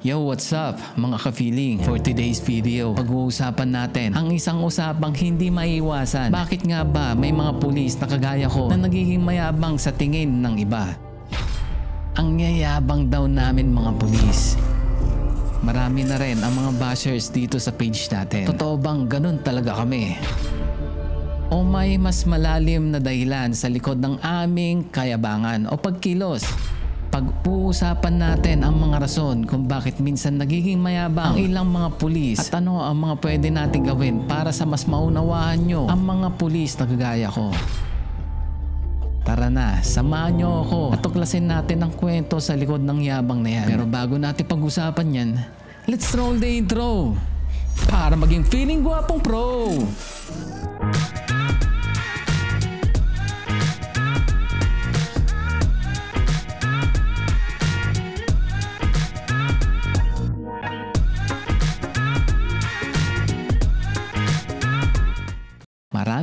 Yo, what's up mga ka-feeling? For today's video, pag-uusapan natin ang isang usapang hindi maiiwasan. Bakit nga ba may mga pulis na kagaya ko na nagiging mayabang sa tingin ng iba? Ang yayabang daw namin mga pulis. Marami na rin ang mga bashers dito sa page natin. Totoo bang ganun talaga kami? O may mas malalim na dahilan sa likod ng aming kayabangan o pagkilos? Pag-uusapan natin ang mga rason kung bakit minsan nagiging mayabang ang ilang mga pulis at ano ang mga pwede natin gawin para sa mas maunawahan nyo ang mga pulis na kagaya ko. Tara na, samahan nyo ako at tuklasin natin ang kwento sa likod ng yabang na yan. Pero bago natin pag-usapan yan, let's roll the intro para maging feeling gwapong pro!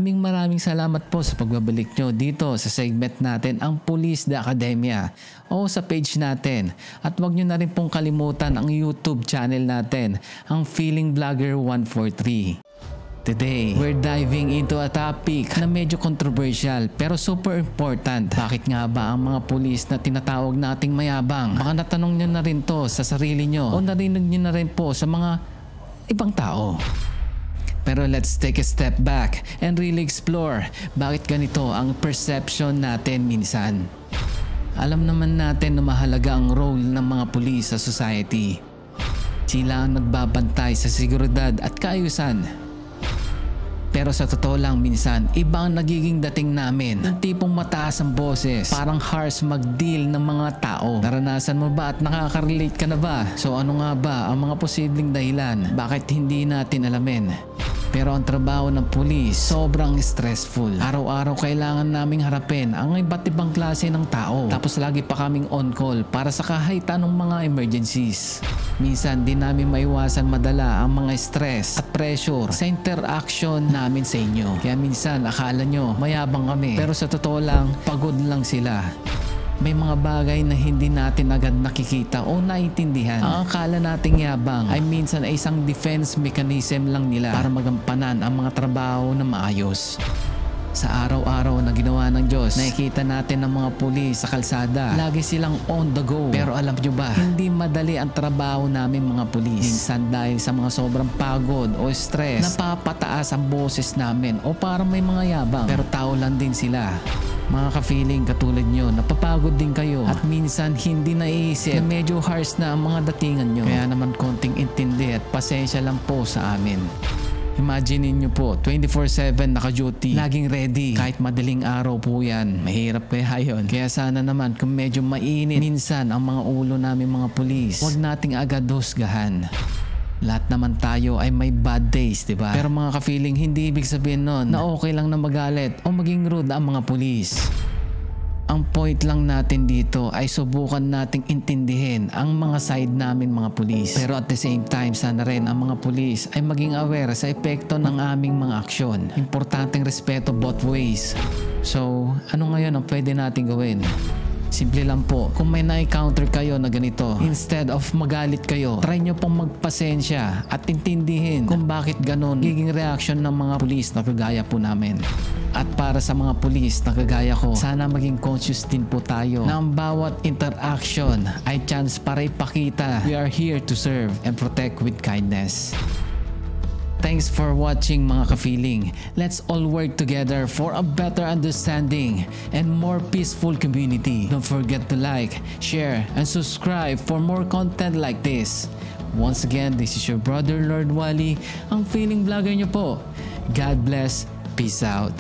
Maraming salamat po sa pagbabalik nyo dito sa segment natin ang Police the Academia o sa page natin. At huwag nyo na rin pong kalimutan ang YouTube channel natin, ang Feeling Vlogger 143. Today, we're diving into a topic na medyo controversial pero super important. Bakit nga ba ang mga pulis na tinatawag nating mayabang? Baka natanong nyo na rin to sa sarili nyo o narinig nyo na rin po sa mga ibang tao. Pero let's take a step back and really explore bakit ganito ang perception natin minsan. Alam naman natin na mahalaga ang role ng mga pulis sa society. Sila ang nagbabantay sa seguridad at kaayusan. Pero sa totoo lang minsan, iba ang nagiging dating namin. Ang tipong mataas ang boses, parang harsh mag-deal ng mga tao. Naranasan mo ba at nakaka-relate ka na ba? So ano nga ba ang mga posibleng dahilan? Bakit hindi natin alamin? Pero ang trabaho ng pulis, sobrang stressful. Araw-araw kailangan naming harapin ang iba't ibang klase ng tao. Tapos lagi pa kaming on call para sa kahit anong mga emergencies. Minsan di namin maiwasan madala ang mga stress at pressure sa interaction namin sa inyo. Kaya minsan akala nyo mayabang kami, pero sa totoo lang, pagod lang sila. May mga bagay na hindi natin agad nakikita o naiintindihan. Ang akala nating yabang ay minsan ay isang defense mechanism lang nila para magampanan ang mga trabaho na maayos. Sa araw-araw na ginawa ng Diyos, nakikita natin ang mga pulis sa kalsada. Lagi silang on the go. Pero alam nyo ba, hindi madali ang trabaho namin mga pulis. Minsan dahil sa mga sobrang pagod o stress, napapataas ang boses namin o parang may mga yabang. Pero tao lang din sila. Mga ka-feeling katulad nyo, napapagod din kayo at minsan hindi naiisip na medyo harsh na ang mga datingan nyo. Kaya naman konting intindi at pasensya lang po sa amin. Imagine nyo po, 24/7 naka-duty, laging ready. Kahit madaling araw po yan, mahirap kaya yun. Kaya sana naman kung medyo mainit minsan ang mga ulo namin mga pulis, huwag nating agad husgahan. Lahat naman tayo ay may bad days, diba? Pero mga ka-feeling, hindi ibig sabihin nun na okay lang na magalit o maging rude ang mga pulis. Ang point lang natin dito ay subukan nating intindihin ang mga side namin mga pulis. Pero at the same time, sana rin ang mga pulis ay maging aware sa epekto ng aming mga aksyon. Importanteng respeto both ways. So, ano ngayon ang pwede natin gawin? Simple lang po, kung may na-encounter kayo na ganito, instead of magalit kayo, try nyo pong magpasensya at intindihin kung bakit ganon giging reaction ng mga pulis na kagaya po namin. At para sa mga pulis na kagaya ko, sana maging conscious din po tayo na ang bawat interaction ay chance para ipakita we are here to serve and protect with kindness. Thanks for watching mga ka-feeling. Let's all work together for a better understanding and more peaceful community. Don't forget to like, share, and subscribe for more content like this. Once again, this is your brother Lord Wally, ang feeling vlogger nyo po. God bless. Peace out.